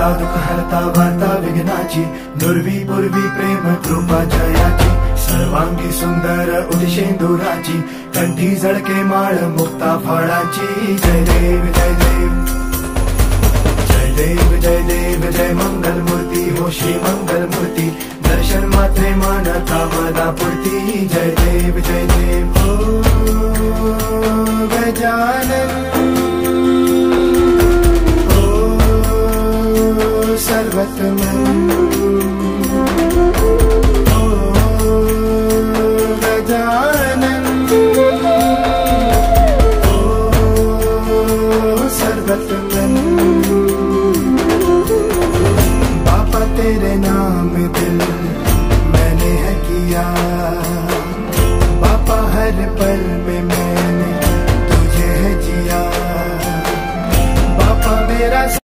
हरता दुःख हरता वार्ता विघ्नाची, नुरवी पूर्वी प्रेम कृपा जयाची, सर्वांगी सुंदर उदिशेंदुराची, कंठी झळके माळ मुक्ता फळाची. जय देव जय देव जय देव जय देव जय मंगल मूर्ती हो श्री मंगल मूर्ती, दर्शन मात्रे मन कामना पूर्ती. जय देव जय देव हो गजानन हो सर्वतमन.